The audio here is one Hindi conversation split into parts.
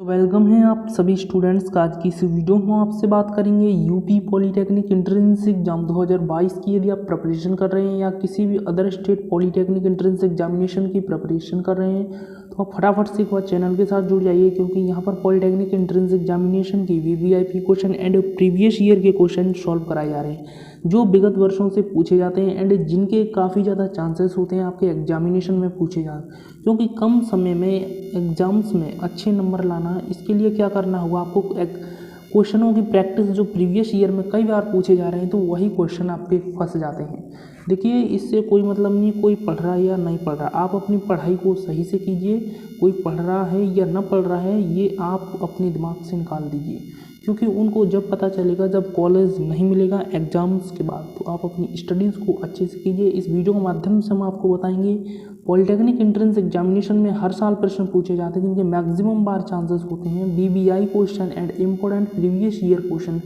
वेलकम है आप सभी स्टूडेंट्स का। आज की इस वीडियो में आपसे बात करेंगे यूपी पॉलीटेक्निक एंट्रेंस एग्जाम 2022 की। यदि आप प्रिपरेशन कर रहे हैं या किसी भी other state polytechnic entrance examination की प्रिपरेशन कर रहे हैं तो आप फटाफट से एक बार चैनल के साथ जुड़ जाइए, क्योंकि यहाँ पर पॉलीटेक्निक एंट्रेंस एग्जामिनेशन की VVIP question and previous year के क्वेश्चन सॉल्व कराए जा रहे हैं जो विगत वर्षों से पूछे जाते हैं एंड जिनके काफ़ी ज़्यादा चांसेस होते हैं आपके एग्जामिनेशन में पूछे जाते, क्योंकि कम समय में एग्जाम्स में अच्छे नंबर लाना, इसके लिए क्या करना होगा आपको क्वेश्चनों की प्रैक्टिस जो प्रीवियस ईयर में कई बार पूछे जा रहे हैं तो वही क्वेश्चन आपके फंस जाते हैं। देखिए, इससे कोई मतलब नहीं कोई पढ़ रहा है या नहीं पढ़ रहा, आप अपनी पढ़ाई को सही से कीजिए। कोई पढ़ रहा है या न पढ़ रहा है ये आप अपने दिमाग से निकाल दीजिए, क्योंकि उनको जब पता चलेगा जब कॉलेज नहीं मिलेगा एग्ज़ाम्स के बाद, तो आप अपनी स्टडीज़ को अच्छे से कीजिए। इस वीडियो के माध्यम से हम आपको बताएंगे पॉलीटेक्निक एंट्रेंस एग्जामिनेशन में हर साल प्रश्न पूछे जाते हैं जिनके मैक्सिमम बार चांसेस होते हैं VVI question and important previous year question.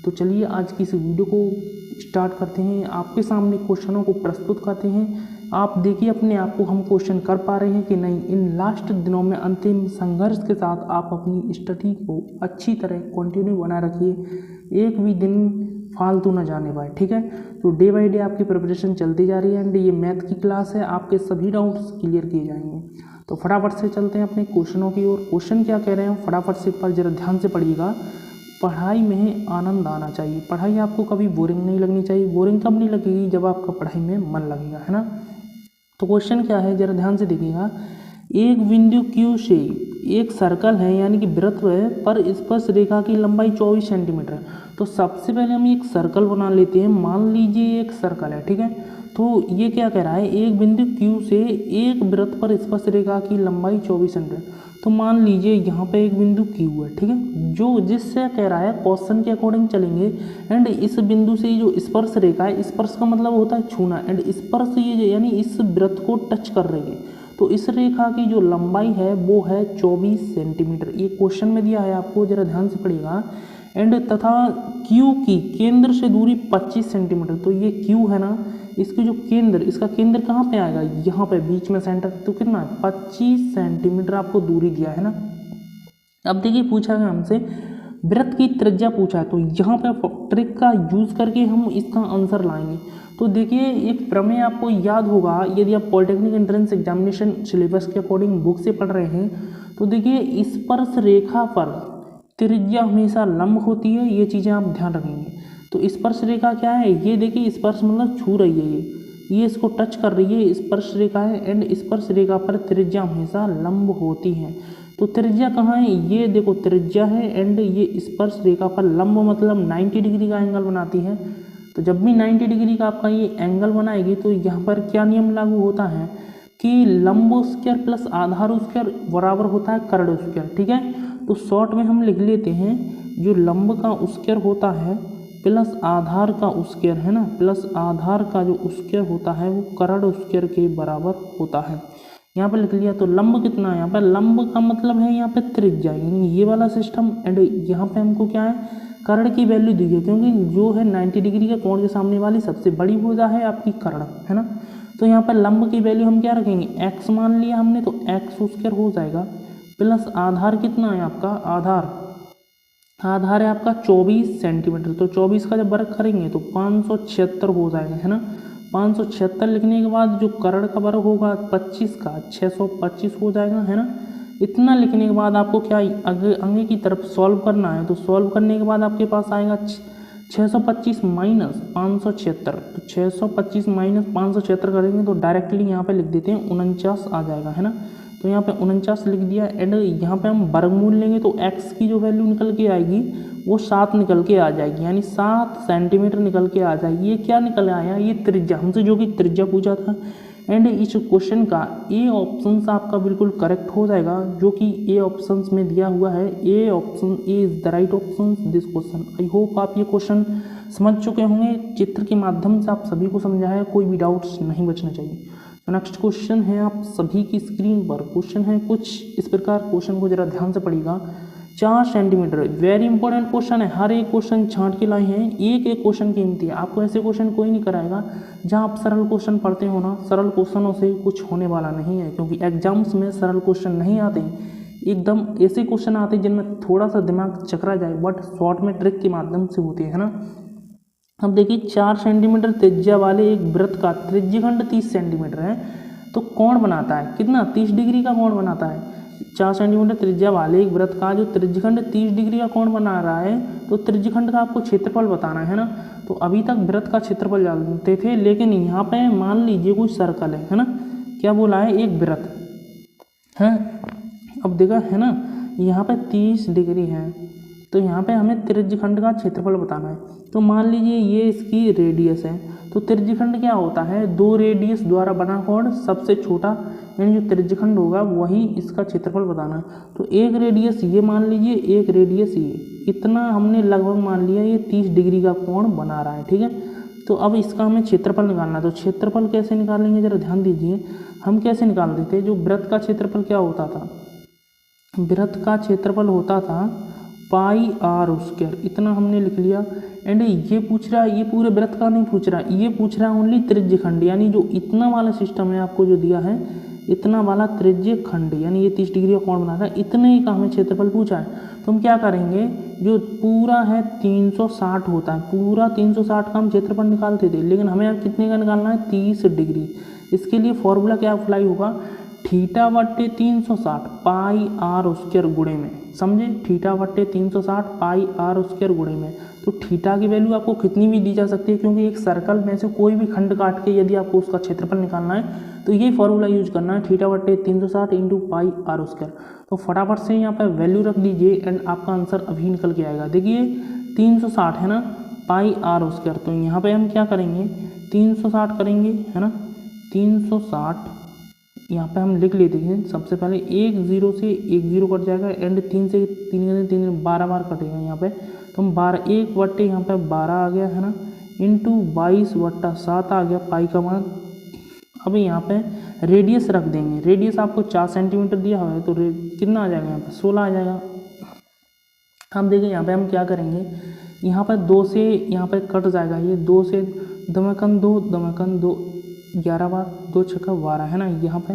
तो चलिए आज की इस वीडियो को स्टार्ट करते हैं, आपके सामने क्वेश्चनों को प्रस्तुत करते हैं। आप देखिए अपने आप को हम क्वेश्चन कर पा रहे हैं कि नहीं। इन लास्ट दिनों में अंतिम संघर्ष के साथ आप अपनी स्टडी को अच्छी तरह कंटिन्यू बनाए रखिए, एक भी दिन फालतू ना जाने पाए, ठीक है। तो डे बाय डे आपकी प्रिपरेशन चलती जा रही है एंड ये मैथ की क्लास है, आपके सभी डाउट्स क्लियर किए जाएंगे। तो फटाफट से चलते हैं अपने क्वेश्चनों की ओर। क्वेश्चन क्या कह रहे हैं फटाफट से पर जरा ध्यान से पढ़िएगा। पढ़ाई में आनंद आना चाहिए, पढ़ाई आपको कभी बोरिंग नहीं लगनी चाहिए। बोरिंग कब नहीं लगेगी, जब आपका पढ़ाई में मन लगेगा, है ना। तो क्वेश्चन क्या है जरा ध्यान से देखिएगा। एक बिंदु Q से एक सर्कल है यानी कि वृत्त है पर स्पर्श रेखा की लंबाई 24 सेंटीमीटर। तो सबसे पहले हम एक सर्कल बना लेते हैं। मान लीजिए एक सर्कल है, ठीक है। तो ये क्या कह रहा है, एक बिंदु Q से एक वृत्त पर स्पर्श रेखा की लंबाई 24 सेंटीमीटर। तो मान लीजिए यहाँ पे एक बिंदु Q है, ठीक है, जो जिससे कह रहा है क्वेश्चन के अकॉर्डिंग चलेंगे एंड इस बिंदु से जो स्पर्श रेखा है, स्पर्श का मतलब होता है छूना, एंड स्पर्श ये यानी इस वृत्त को टच कर रही है। तो इस रेखा की जो लंबाई है वो है 24 सेंटीमीटर। ये क्वेश्चन में दिया है आपको, जरा ध्यान से पढ़िएगा। एंड तथा Q की केंद्र से दूरी 25 सेंटीमीटर। तो ये Q है ना, इसके जो केंद्र, इसका केंद्र कहाँ पे आएगा, यहाँ पे बीच में सेंटर। तो कितना है 25 सेंटीमीटर आपको दूरी दिया है ना। अब देखिए पूछा है हमसे वृत्त की त्रिज्या पूछा है, तो यहाँ पे ट्रिक का यूज़ करके हम इसका आंसर लाएंगे। तो देखिए एक प्रमेय आपको याद होगा यदि आप पॉलीटेक्निक एंट्रेंस एग्जामिनेशन सिलेबस के अकॉर्डिंग बुक से पढ़ रहे हैं। तो देखिए स्पर्श रेखा पर त्रिज्या हमेशा लंब होती है, ये चीज़ें आप ध्यान रखेंगे। तो स्पर्श रेखा क्या है, ये देखिए स्पर्श मतलब छू रही है, ये इसको टच कर रही है, स्पर्श रेखा है एंड स्पर्श रेखा पर त्रिज्या हमेशा लंब होती है। तो त्रिज्या कहाँ है, ये देखो त्रिज्या है एंड ये स्पर्श रेखा पर लंब मतलब 90 डिग्री का एंगल बनाती है। तो जब भी 90 डिग्री का आपका ये एंगल बनाएगी तो यहाँ पर क्या नियम लागू होता है कि लंब स्क्वायर प्लस आधार स्क्वायर बराबर होता है कर्ण स्क्वायर, ठीक है। तो शॉर्ट में हम लिख लेते हैं जो लंब का स्क्वायर होता है प्लस आधार का स्क्वायर है ना, प्लस आधार का जो स्क्वायर होता है वो कर्ण स्क्वायर के बराबर होता है। यहाँ पे लिख लिया। तो लंब कितना है, यहाँ पे लंब का मतलब है यहाँ पे त्रिज्या यानी ये वाला सिस्टम, एंड यहाँ पे हमको क्या है कर्ण की वैल्यू दी है, क्योंकि जो है 90 डिग्री के कोण के सामने वाली सबसे बड़ी भुजा है आपकी कर्ण, है ना। तो यहाँ पर लंब की वैल्यू हम क्या रखेंगे, x मान लिया हमने, तो x स्क्वायर हो जाएगा प्लस आधार कितना है आपका, आधार है आपका 24 सेंटीमीटर। तो 24 का जब वर्ग करेंगे तो 576 हो जाएगा, है ना। 576 लिखने के बाद जो कर्ण का वर्ग होगा 25 का 625 हो जाएगा, है ना। इतना लिखने के बाद आपको क्या आगे की तरफ सॉल्व करना है। तो सॉल्व करने के बाद आपके पास आएगा 625 माइनस 576। तो 625 माइनस 576 करेंगे तो डायरेक्टली यहाँ पे लिख देते हैं 49 आ जाएगा, है ना। तो यहाँ पे 49 लिख दिया एंड यहाँ पे हम वर्गमूल लेंगे तो x की जो वैल्यू निकल के आएगी वो 7 निकल के आ जाएगी, यानी 7 सेंटीमीटर निकल के आ जाएगी। ये क्या निकल आया, ये त्रिज्या, हमसे जो कि त्रिज्या पूछा था। एंड इस क्वेश्चन का ए ऑप्शन आपका बिल्कुल करेक्ट हो जाएगा, जो कि ए ऑप्शन में दिया हुआ है। A option A is the right option this question. I hope आप ये क्वेश्चन समझ चुके होंगे, चित्र के माध्यम से आप सभी को समझाया, कोई भी डाउट्स नहीं बचना चाहिए। तो नेक्स्ट क्वेश्चन है आप सभी की स्क्रीन पर। क्वेश्चन है कुछ इस प्रकार, क्वेश्चन को जरा ध्यान से पढ़िएगा। 4 सेंटीमीटर, वेरी इंपॉर्टेंट क्वेश्चन है, हर एक क्वेश्चन छांट के लाए हैं, एक एक क्वेश्चन कीमती है। आपको ऐसे क्वेश्चन कोई नहीं कराएगा जहां आप सरल क्वेश्चन पढ़ते हो ना, सरल क्वेश्चनों से कुछ होने वाला नहीं है, क्योंकि एग्जाम्स में सरल क्वेश्चन नहीं आते। एकदम ऐसे क्वेश्चन आते हैं जिनमें थोड़ा सा दिमाग चकरा जाए, बट शॉर्ट में ट्रिक के माध्यम से होते हैं ना। अब देखिए 4 सेंटीमीटर त्रिज्या वाले एक वृत्त का त्रिज्यखंड 30 सेंटीमीटर है, तो कोण बनाता है कितना, 30 डिग्री का कोण बनाता है। 4 सेंटीमीटर त्रिज्या वाले एक वृत्त का जो त्रिज्यखंड 30 डिग्री का कोण बना रहा है, तो त्रिज्यखंड का आपको क्षेत्रफल बताना है ना। तो अभी तक वृत्त का क्षेत्रफल जानते थे, लेकिन यहाँ पे मान लीजिए कोई सर्कल है ना, क्या बोला है, एक वृत्त है। अब देखा है ना, यहाँ पे 30 डिग्री है, तो यहाँ पे हमें त्रिज्यखंड का क्षेत्रफल बताना है। तो मान लीजिए ये इसकी रेडियस है, तो त्रिज्यखंड क्या होता है, 2 रेडियस द्वारा बना कोण सबसे छोटा, यानी जो त्रिज्यखंड होगा वही इसका क्षेत्रफल बताना है। तो एक रेडियस ये मान लीजिए, एक रेडियस ये, इतना हमने लगभग मान लिया ये 30 डिग्री का कोण बना रहा है, ठीक है। तो अब इसका हमें क्षेत्रफल निकालना है। तो क्षेत्रफल कैसे निकालेंगे, जरा ध्यान दीजिए। हम कैसे निकालते थे, जो वृत्त का क्षेत्रफल क्या होता था, वृत्त का क्षेत्रफल होता था पाई आर स्क्वायर, इतना हमने लिख लिया। एंड ये पूछ रहा है, ये पूरे वृत्त का नहीं पूछ रहा, ये पूछ रहा है ओनली त्रिज्यखंड, यानी जो इतना वाला सिस्टम है आपको जो दिया है, इतना वाला त्रिज्यखंड, यानी ये 30 डिग्री का कोण बनाता है, इतने ही का हमें क्षेत्रफल पूछा है। तो हम क्या करेंगे, जो पूरा है 360 होता है, पूरा 360 का हम क्षेत्रफल निकालते थे, लेकिन हमें अब कितने का निकालना है, 30 डिग्री। इसके लिए फॉर्मूला क्या अप्लाई होगा, थीटा बट्टे 360 पाई आर स्क्वायर गुणे में, समझे, थीटा बट्टे 360 पाई आर स्क्वायर गुणे में। तो थीटा की वैल्यू आपको कितनी भी दी जा सकती है, क्योंकि एक सर्कल में से कोई भी खंड काट के यदि आपको उसका क्षेत्रफल निकालना है तो ये फॉर्मूला यूज करना है, थीटा बट्टे 360 इंटू पाई आर स्क्वायर। तो फटाफट से यहाँ पर वैल्यू रख दीजिए एंड आपका आंसर अभी निकल के आएगा। देखिए 360 है ना, पाई आर स्क्वायर, तो यहाँ पे हम क्या करेंगे, 360 करेंगे है ना, 360 यहाँ पे हम लिख लेते हैं। सबसे पहले 1 0 से 1 0 कट जाएगा, एंड 3 से 3 12 बार कटेगा यहाँ पे। तो हम 12 1 बट्टे यहाँ पे 12 आ गया है ना, इंटू 22/7 आ गया पाई का मान। अब यहाँ पे रेडियस रख देंगे, रेडियस आपको 4 सेंटीमीटर दिया हुआ है, तो कितना आ जाएगा यहाँ पे, 16 आ जाएगा। हम देखें यहाँ पे हम क्या करेंगे, यहाँ पर 2 से यहाँ पे कट जाएगा, ये 2 से दमकन 2 11 बार, 2 छक्का 12 है ना यहाँ पे।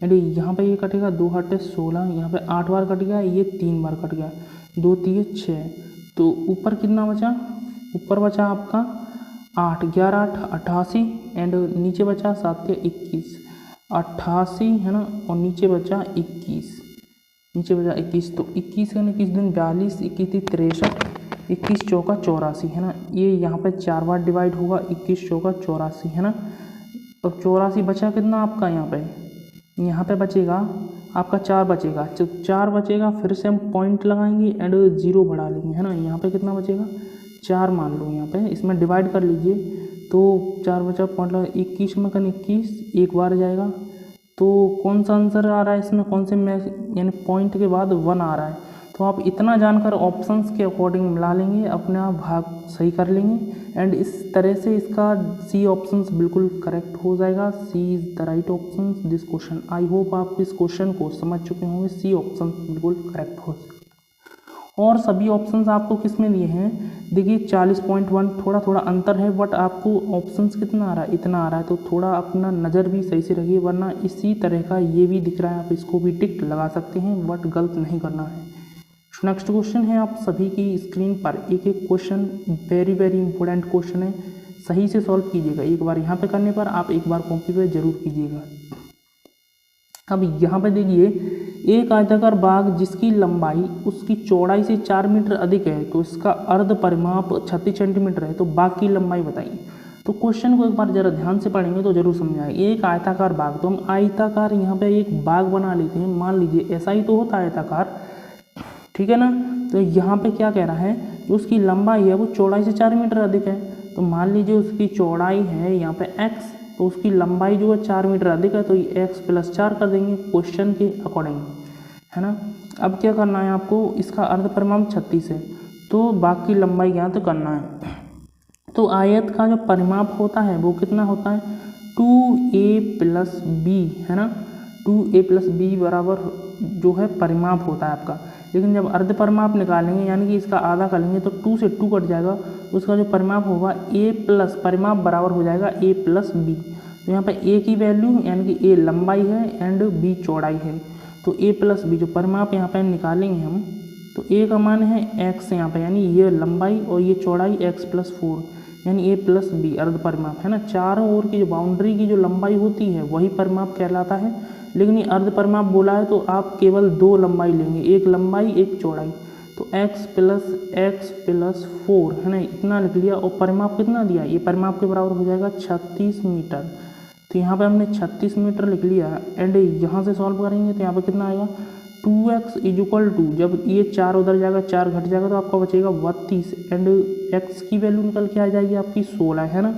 एंड यहाँ पे ये कटेगा 2 8 16, यहाँ पे 8 बार कट गया, ये 3 बार कट गया, 2 3 6। तो ऊपर कितना बचा, ऊपर बचा आपका 8 11 8 88, एंड नीचे बचा 7 21 88 है ना, और नीचे बचा 21, नीचे बचा 21। तो 21 का 21 दिन 42, 21 63, 21 चौका 84 है ना, ये यहाँ पे 4 बार डिवाइड होगा, 21 चौका 84 है ना। तो 84 बचा कितना आपका, यहाँ पे बचेगा आपका 4 बचेगा, तो 4 बचेगा, फिर से हम पॉइंट लगाएंगे एंड 0 बढ़ा लेंगे है ना। यहाँ पे कितना बचेगा, 4 मान लो, यहाँ पे इसमें डिवाइड कर लीजिए, तो 4 बचा, पॉइंट लगा, 21 में 21 एक बार जाएगा। तो कौन सा आंसर आ रहा है इसमें, कौन से में, यानी पॉइंट के बाद 1 आ रहा है। तो आप इतना जानकर ऑप्शंस के अकॉर्डिंग मिला लेंगे, अपने आप भाग सही कर लेंगे, एंड इस तरह से इसका सी ऑप्शंस बिल्कुल करेक्ट हो जाएगा। C is the right option this question. I hope आप इस क्वेश्चन को समझ चुके होंगे, सी ऑप्शन बिल्कुल करेक्ट हो। और सभी ऑप्शंस आपको किस में दिए हैं, देखिए 40.1, थोड़ा थोड़ा अंतर है, बट आपको ऑप्शंस कितना आ रहा है, इतना आ रहा है। तो थोड़ा अपना नज़र भी सही से रखिए, वरना इसी तरह का ये भी दिख रहा है, आप इसको भी टिक लगा सकते हैं, बट गलत नहीं करना है। नेक्स्ट क्वेश्चन है आप सभी की स्क्रीन पर, एक एक question very very important question है, सही से सॉल्व कीजिएगा। एक बार यहाँ पे करने पर आप एक बार कॉपी पे जरूर कीजिएगा। अब यहाँ पे देखिए, एक आयताकार बाग जिसकी लंबाई उसकी चौड़ाई से 4 मीटर अधिक है, तो इसका अर्ध परिमाप 36 सेंटीमीटर है, तो बाग की लंबाई बताइए। तो क्वेश्चन को एक बार जरा ध्यान से पढ़ेंगे तो जरूर समझ आएगा। एक आयताकार बाग, तो हम आयताकार यहाँ पे एक बाग बना लेते हैं, मान लीजिए ऐसा ही तो होता है आयताकार, ठीक है ना। तो यहाँ पे क्या कह रहा है, जो उसकी लंबाई है वो चौड़ाई से 4 मीटर अधिक है, तो मान लीजिए उसकी चौड़ाई है यहाँ पे x, तो उसकी लंबाई जो है 4 मीटर अधिक है, तो ये x + 4 कर देंगे क्वेश्चन के अकॉर्डिंग, है ना। अब क्या करना है आपको, इसका अर्ध परिमाप 36 है, तो बाग की लंबाई ज्ञात करना है। तो आयत का जो परिमाप होता है वो कितना होता है, 2a + b है ना, 2a + b बराबर जो है परिमाप होता है आपका। लेकिन जब अर्ध परिमाप निकालेंगे, यानी कि इसका आधा करेंगे, तो 2 से 2 कट जाएगा, उसका जो परिमाप होगा a+ परिमाप बराबर हो जाएगा a + b। तो यहाँ पे a की वैल्यू यानी कि a लंबाई है एंड b चौड़ाई है, तो ए प्लस बी जो परिमाप यहाँ पे निकालेंगे हम, तो ए का मान है एक्स यहाँ पे, यानी ये लंबाई और ये चौड़ाई एक्स प्लस 4, यानी ए प्लस बी अर्ध परिमाप है ना। चारों ओर की जो बाउंड्री की जो लंबाई होती है वही परिमाप कहलाता है, लेकिन ये अर्ध परिमाप बोला है तो आप केवल 2 लंबाई लेंगे, एक लंबाई एक चौड़ाई। तो x प्लस 4 है ना, इतना लिख लिया। और परिमाप कितना दिया, ये परिमाप के बराबर हो जाएगा 36 मीटर। तो यहाँ पे हमने 36 मीटर लिख लिया। एंड यहाँ से सॉल्व करेंगे तो यहाँ पे कितना आएगा 2x = 2, जब ये 4 उधर जाएगा 4 घट जाएगा तो आपका बचेगा 32। एंड x की वैल्यू निकल के आ जाएगी आपकी 16 है ना,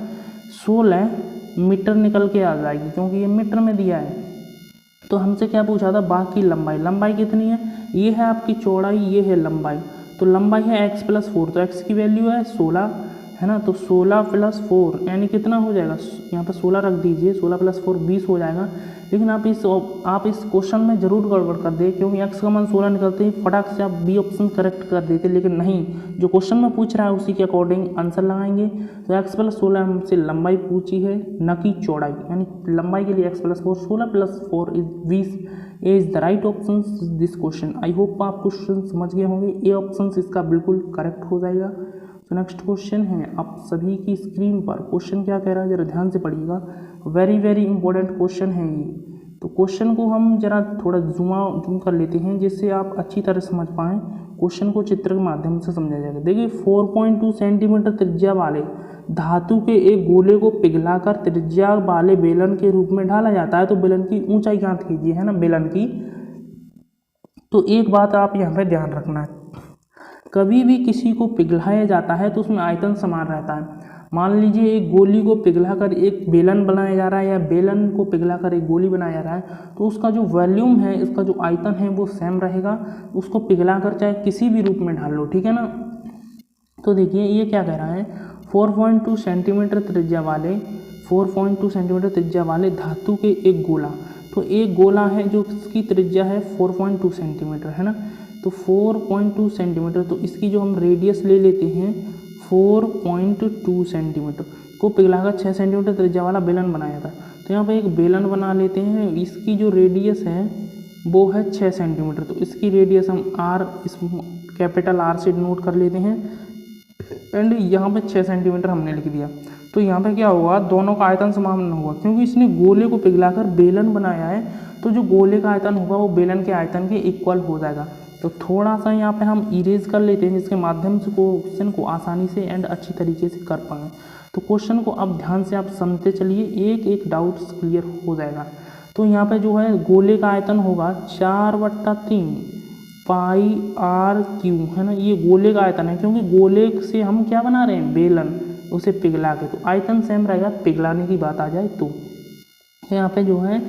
16 मीटर निकल के आ जाएगी क्योंकि ये मीटर में दिया है। तो हमसे क्या पूछा था, बाकी लंबाई कितनी है, ये है आपकी चौड़ाई, ये है लंबाई। तो लंबाई है x प्लस 4, तो x की वैल्यू है 16 है ना। तो 16 प्लस 4 यानी कितना हो जाएगा, यहाँ पर 16 रख दीजिए, 16 प्लस 4 20 हो जाएगा। लेकिन आप इस क्वेश्चन में ज़रूर गड़बड़ कर दे, क्योंकि x का मान 16 निकलते ही फटाक से आप बी ऑप्शन करेक्ट कर देते, लेकिन नहीं, जो क्वेश्चन में पूछ रहा है उसी के अकॉर्डिंग आंसर लगाएंगे। तो x प्लस 16 हमसे लंबाई पूछी है न कि चौड़ाई, यानी लंबाई के लिए x plus 4, 16 plus 4 = 20 is the right option this question. I hope आप क्वेश्चन समझ गए होंगे, ए ऑप्शन इसका बिल्कुल करेक्ट हो जाएगा। तो नेक्स्ट क्वेश्चन है आप सभी की स्क्रीन पर। क्वेश्चन क्या कह रहा है जरा ध्यान से पढ़िएगा, वेरी वेरी इंपॉर्टेंट क्वेश्चन है ये। तो क्वेश्चन को हम जरा थोड़ा जूम कर लेते हैं जिससे आप अच्छी तरह समझ पाएँ। क्वेश्चन को चित्र के माध्यम से समझा जाएगा। देखिए 4.2 सेंटीमीटर त्रिज्या वाले धातु के एक गोले को पिघलाकर त्रिज्या वाले बेलन के रूप में ढाला जाता है। तो बेलन की ऊंचाई ज्ञात कीजिए है ना, बेलन की। तो एक बात आप यहाँ पे ध्यान रखना है, कभी भी किसी को पिघलाया जाता है तो उसमें आयतन समान रहता है। मान लीजिए एक गोली को पिघलाकर एक बेलन बनाया जा रहा है, या बेलन को पिघलाकर एक गोली बनाया जा रहा है, तो उसका जो वॉल्यूम है, इसका जो आयतन है वो सेम रहेगा। उसको पिघलाकर चाहे किसी भी रूप में ढाल लो, ठीक है ना। तो देखिए ये क्या कह रहा है, 4.2 सेंटीमीटर त्रिज्या वाले धातु के एक गोला। तो एक गोला है जो इसकी त्रिज्या है 4.2 सेंटीमीटर है ना। तो 4.2 सेंटीमीटर, तो इसकी जो हम रेडियस ले लेते हैं 4.2 सेंटीमीटर को पिघलाकर 6 सेंटीमीटर त्रिज्या वाला बेलन बनाया था। तो यहाँ पे एक बेलन बना लेते हैं, इसकी जो रेडियस है वो है 6 सेंटीमीटर। तो इसकी रेडियस हम इस कैपिटल R से नोट कर लेते हैं। एंड यहाँ पे 6 सेंटीमीटर हमने लिख दिया। तो यहाँ पे क्या होगा, दोनों का आयतन समान होगा, क्योंकि इसने गोले को पिघलाकर बेलन बनाया है। तो जो गोले का आयतन होगा वो बेलन के आयतन के इक्वल हो जाएगा। तो थोड़ा सा यहाँ पे हम इरेज कर लेते हैं, जिसके माध्यम से क्वेश्चन को आसानी से एंड अच्छी तरीके से कर पाएँ। तो क्वेश्चन को अब ध्यान से आप समझते चलिए, एक एक डाउट्स क्लियर हो जाएगा। तो यहाँ पे जो है गोले का आयतन होगा 4/3 पाई r³ है ना। ये गोले का आयतन है, क्योंकि गोले से हम क्या बना रहे हैं, बेलन, उसे पिघला के। तो आयतन सेम रहेगा, पिघलाने की बात आ जाए तो यहाँ पे जो है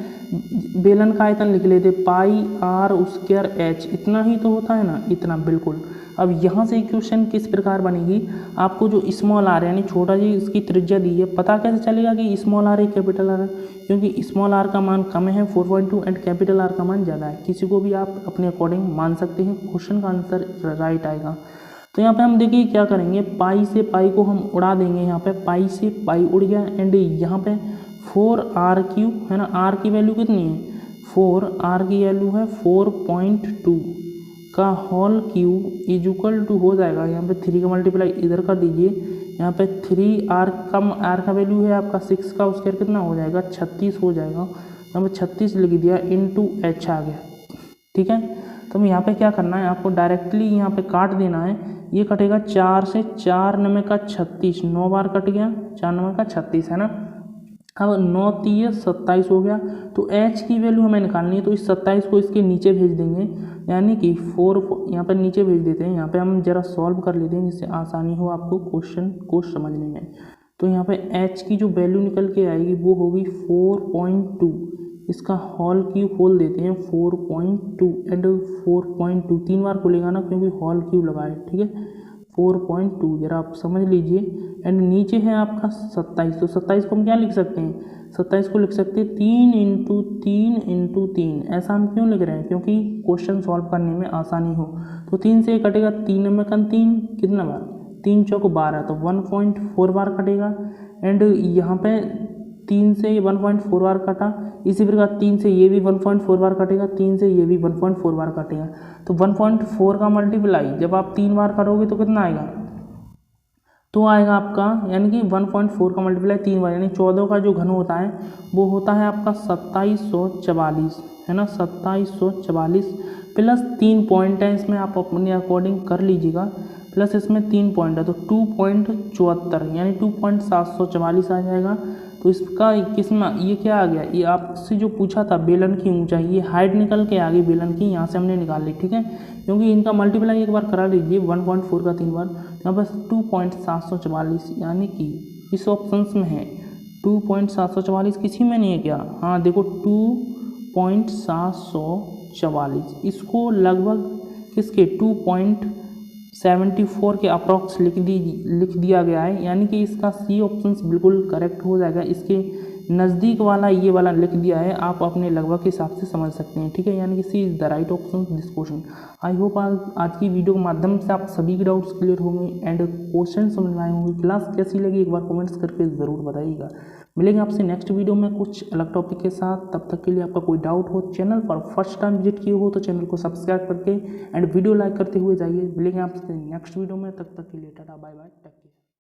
बेलन का आयतन लिख लेते πr²h, इतना ही तो होता है ना, इतना बिल्कुल। अब यहाँ से क्वेश्चन किस प्रकार बनेगी, आपको जो स्मॉल r यानी छोटा जी इसकी त्रिज्या दी है, पता कैसे चलेगा कि स्मॉल r है कैपिटल R है, क्योंकि स्मॉल r का मान कम है 4.2 एंड कैपिटल R का मान ज़्यादा है। किसी को भी आप अपने अकॉर्डिंग मान सकते हैं, क्वेश्चन का आंसर राइट आएगा। तो यहाँ पे हम देखिए क्या करेंगे, पाई से पाई को हम उड़ा देंगे, यहाँ पे पाई से पाई उड़ गया। एंड यहाँ पे 4r³ है ना, r की वैल्यू कितनी है 4, r की वैल्यू है 4.2 का होल क्यूब इक्वल टू हो जाएगा, यहाँ पे 3 का मल्टीप्लाई इधर कर दीजिए, यहाँ पे 3r कम r का वैल्यू है आपका 6 का स्क्वायर कितना हो जाएगा 36 हो जाएगा। यहाँ पे 36 लिख दिया, इंटू h आ गया, ठीक है। तो यहाँ पे क्या करना है, आपको डायरेक्टली यहाँ पे काट देना है। ये कटेगा 4 से, 4 9 का 36, 9 बार कट गया, 4 9 का 36 है ना। अब 9 3 27 हो गया। तो h की वैल्यू हमें निकालनी है, तो इस 27 को इसके नीचे भेज देंगे, यानी कि 4 यहाँ पर नीचे भेज देते हैं। यहाँ पे हम जरा सॉल्व कर लेते हैं, जिससे आसानी हो आपको क्वेश्चन को समझने में। तो यहाँ पे h की जो वैल्यू निकल के आएगी वो होगी 4.2, इसका होल क्यूब खोल देते हैं 4.2 एंड 4.2 3 बार खोलेगा ना, क्योंकि होल क्यूब लगा है, ठीक है। 4.2 जरा आप समझ लीजिए। एंड नीचे है आपका 27, तो 27 को हम क्या लिख सकते हैं, 27 को लिख सकते हैं 3 × 3 × 3। ऐसा हम क्यों लिख रहे हैं, क्योंकि क्वेश्चन सॉल्व करने में आसानी हो। तो 3 से कटेगा, 3 में 3 कितना बार, 3 चौक 12, तो 1.4 बार कटेगा। एंड यहाँ पे 3 से ये 1.4 बार कटा, इसी प्रकार 3 से ये भी 1.4 बार कटेगा, 3 से ये भी 1.4 बार कटेगा। तो 1.4 का मल्टीप्लाई जब आप 3 बार करोगे तो कितना आएगा, तो आएगा आपका, यानी कि 1.4 का मल्टीप्लाई 3 बार, यानी 14 का जो घन होता है वो होता है आपका 2744, है ना, 2744 प्लस 3 पॉइंट है इसमें, आप अपने अकॉर्डिंग कर लीजिएगा, प्लस इसमें 3 पॉइंट है तो 2.74 यानी 2.744 आ जाएगा। तो इसका किस्म ये क्या आ गया, ये आपसे जो पूछा था बेलन की ऊंचाई, ये हाइट निकल के आ गई बेलन की, यहाँ से हमने निकाल ली, ठीक है, क्योंकि इनका मल्टीप्लाई एक बार करा लीजिए 1.4 का 3 बार, यहाँ पर 2.744 यानी कि इस ऑप्शन में है 2.744, किसी में नहीं है क्या, हाँ देखो 2.744, इसको लगभग किसके 2.74 के अप्रॉक्स लिख दिया गया है, यानी कि इसका सी ऑप्शन बिल्कुल करेक्ट हो जाएगा। इसके नज़दीक वाला ये वाला लिख दिया है, आप अपने लगभग के हिसाब से समझ सकते हैं, ठीक है, यानी कि C is the right option this question. I hope आज की वीडियो के माध्यम से आप सभी के डाउट्स क्लियर होंगे एंड क्वेश्चन समझ में आए होंगे। क्लास कैसी लगी एक बार कमेंट्स करके ज़रूर बताइएगा। मिलेंगे आपसे नेक्स्ट वीडियो में कुछ अलग टॉपिक के साथ, तब तक के लिए आपका कोई डाउट हो, चैनल पर फर्स्ट टाइम विजिट किए हो तो चैनल को सब्सक्राइब करके एंड वीडियो लाइक करते हुए जाइए। मिलेंगे आपसे नेक्स्ट वीडियो में, तब तक के लिए टाटा बाय बाय।